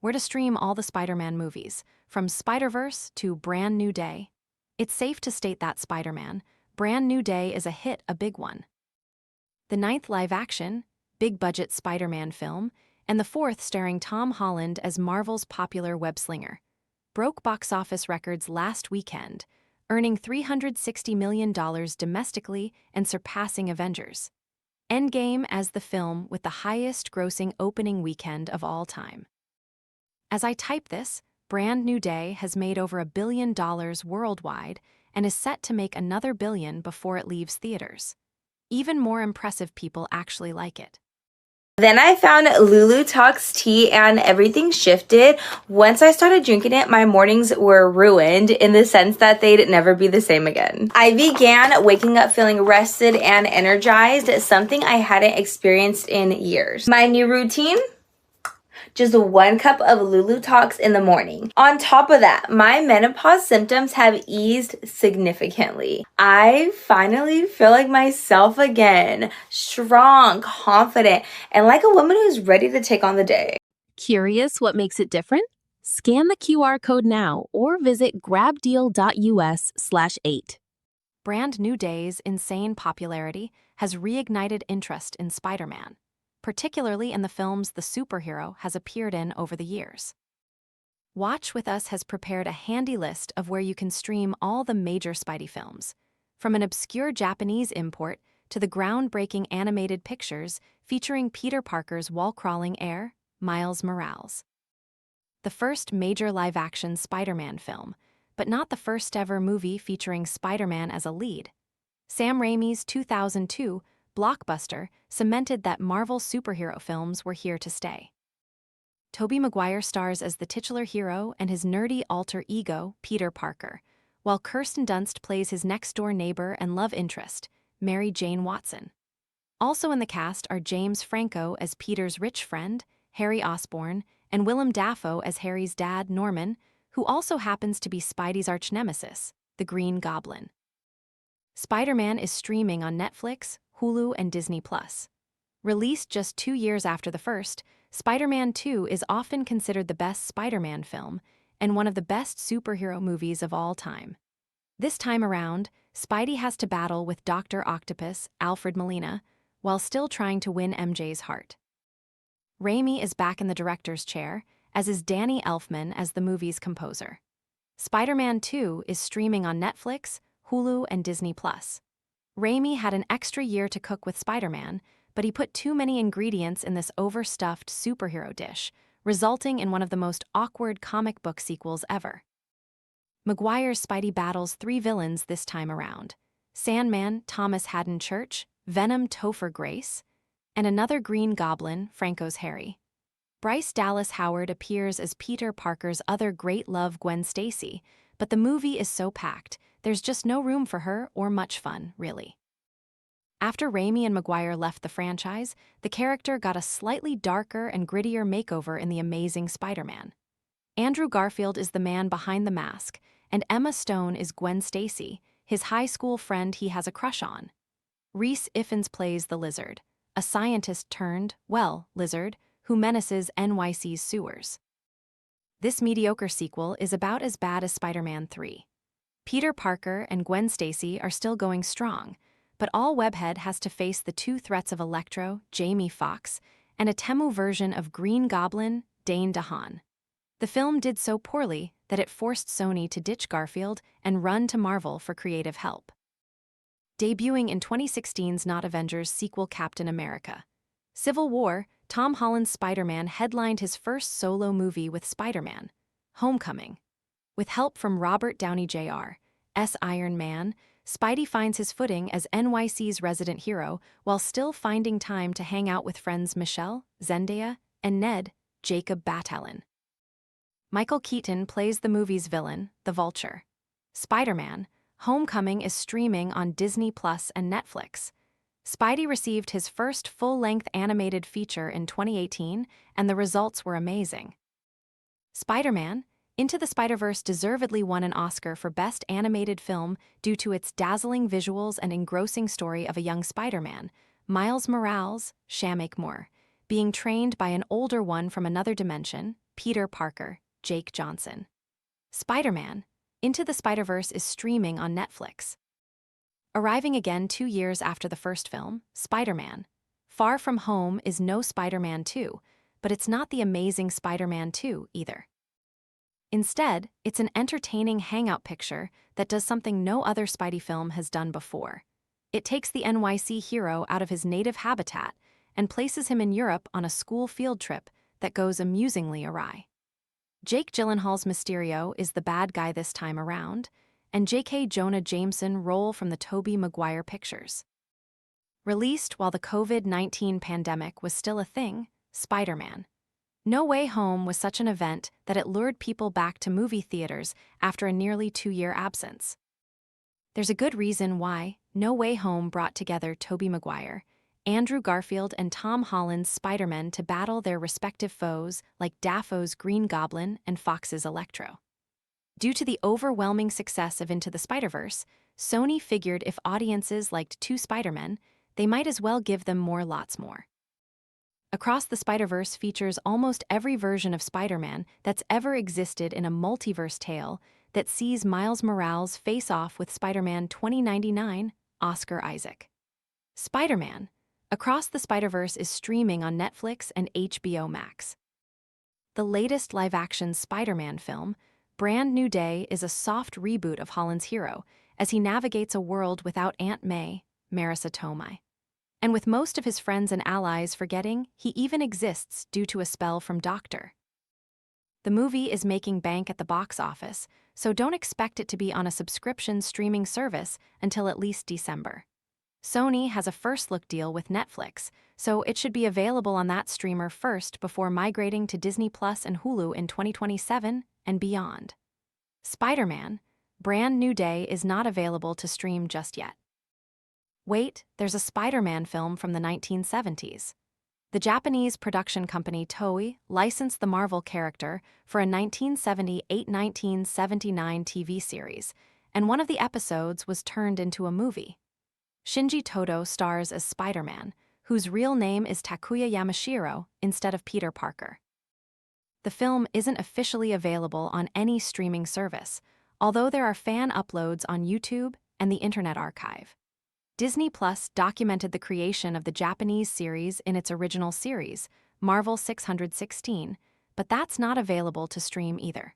Where to stream all the Spider-Man movies, from Spider-Verse to Brand New Day. It's safe to state that Spider-Man, Brand New Day is a big one. The ninth live-action, big-budget Spider-Man film, and the fourth starring Tom Holland as Marvel's popular web-slinger, broke box office records last weekend, earning $360 million domestically and surpassing Avengers. Endgame as the film with the highest-grossing opening weekend of all time. As I type this, Brand New Day has made over $1 billion worldwide and is set to make another $1 billion before it leaves theaters. Even more impressive people actually like it. Then I found Lulu Talks tea and everything shifted. Once I started drinking it, my mornings were ruined in the sense that they'd never be the same again. I began waking up feeling rested and energized, something I hadn't experienced in years. My new routine? Just 1 cup of Lulu Talks in the morning. On top of that, my menopause symptoms have eased significantly. I finally feel like myself again, strong, confident, and like a woman who's ready to take on the day. Curious what makes it different? Scan the QR code now or visit grabdeal.us/8. Brand New Day's insane popularity has reignited interest in Spider-Man, particularly in the films the superhero has appeared in over the years. Watch With Us has prepared a handy list of where you can stream all the major Spidey films, from an obscure Japanese import to the groundbreaking animated pictures featuring Peter Parker's wall-crawling heir, Miles Morales. The first major live-action Spider-Man film, but not the first-ever movie featuring Spider-Man as a lead. Sam Raimi's 2002 blockbuster cemented that Marvel superhero films were here to stay. Tobey Maguire stars as the titular hero and his nerdy alter ego, Peter Parker, while Kirsten Dunst plays his next-door neighbor and love interest, Mary Jane Watson. Also in the cast are James Franco as Peter's rich friend, Harry Osborn, and Willem Dafoe as Harry's dad, Norman, who also happens to be Spidey's arch-nemesis, the Green Goblin. Spider-Man is streaming on Netflix, Hulu, and Disney+. Released just 2 years after the first, Spider-Man 2 is often considered the best Spider-Man film and one of the best superhero movies of all time. This time around, Spidey has to battle with Dr. Octopus, Alfred Molina, while still trying to win MJ's heart. Raimi is back in the director's chair, as is Danny Elfman as the movie's composer. Spider-Man 2 is streaming on Netflix, Hulu, and Disney+. Raimi had an extra year to cook with Spider-Man, but he put too many ingredients in this overstuffed superhero dish, resulting in one of the most awkward comic book sequels ever. Maguire's Spidey battles 3 villains this time around: Sandman, Thomas Haden Church, Venom, Topher Grace, and another Green Goblin, Franco's Harry. Bryce Dallas Howard appears as Peter Parker's other great love, Gwen Stacy, but the movie is so packed, there's just no room for her or much fun, really. After Raimi and Maguire left the franchise, the character got a slightly darker and grittier makeover in The Amazing Spider-Man. Andrew Garfield is the man behind the mask, and Emma Stone is Gwen Stacy, his high school friend he has a crush on. Rhys Ifans plays the Lizard, a scientist-turned-lizard who menaces NYC's sewers. This mediocre sequel is about as bad as Spider-Man 3. Peter Parker and Gwen Stacy are still going strong, but all Webhead has to face the 2 threats of Electro, Jamie Foxx, and a Temu version of Green Goblin, Dane DeHaan. The film did so poorly that it forced Sony to ditch Garfield and run to Marvel for creative help. Debuting in 2016's Not Avengers sequel Captain America: Civil War, Tom Holland's Spider-Man headlined his first solo movie with Spider-Man: Homecoming. With help from Robert Downey Jr.'s Iron Man, Spidey finds his footing as NYC's resident hero while still finding time to hang out with friends Michelle, Zendaya, and Ned, Jacob Batalon. Michael Keaton plays the movie's villain, the Vulture. Spider-Man: Homecoming is streaming on Disney+ and Netflix. Spidey received his first full-length animated feature in 2018, and the results were amazing. Spider-Man: Into the Spider-Verse deservedly won an Oscar for Best Animated Film due to its dazzling visuals and engrossing story of a young Spider-Man, Miles Morales, Shamek Moore, being trained by an older one from another dimension, Peter Parker, Jake Johnson. Spider-Man: Into the Spider-Verse is streaming on Netflix. Arriving again 2 years after the first film, Spider-Man: Far From Home is no Spider-Man 2, but it's not the amazing Spider-Man 2 either. Instead, it's an entertaining hangout picture that does something no other Spidey film has done before. It takes the NYC hero out of his native habitat and places him in Europe on a school field trip that goes amusingly awry. Jake Gyllenhaal's Mysterio is the bad guy this time around, and J.K. Jonah Jameson roll from the Tobey Maguire pictures. Released while the COVID-19 pandemic was still a thing, Spider-Man: No Way Home was such an event that it lured people back to movie theaters after a nearly 2-year absence. There's a good reason why No Way Home brought together Tobey Maguire, Andrew Garfield, and Tom Holland's Spider-Man to battle their respective foes like Dafoe's Green Goblin and Fox's Electro. Due to the overwhelming success of Into the Spider-Verse, Sony figured if audiences liked 2 Spider-Men, they might as well give them lots more. Across the Spider-Verse features almost every version of Spider-Man that's ever existed in a multiverse tale that sees Miles Morales face off with Spider-Man 2099, Oscar Isaac. Spider-Man: Across the Spider-Verse is streaming on Netflix and HBO Max. The latest live-action Spider-Man film, Brand New Day, is a soft reboot of Holland's hero as he navigates a world without Aunt May, Marissa Tomei. And with most of his friends and allies forgetting he even exists due to a spell from Doctor. The movie is making bank at the box office, so don't expect it to be on a subscription streaming service until at least December. Sony has a first-look deal with Netflix, so it should be available on that streamer first before migrating to Disney Plus and Hulu in 2027 and beyond. Spider-Man: Brand New Day is not available to stream just yet. Wait, there's a Spider-Man film from the 1970s. The Japanese production company Toei licensed the Marvel character for a 1978-1979 TV series, and one of the episodes was turned into a movie. Shinji Todo stars as Spider-Man, whose real name is Takuya Yamashiro instead of Peter Parker. The film isn't officially available on any streaming service, although there are fan uploads on YouTube and the Internet Archive. Disney Plus documented the creation of the Japanese series in its original series, Marvel 616, but that's not available to stream either.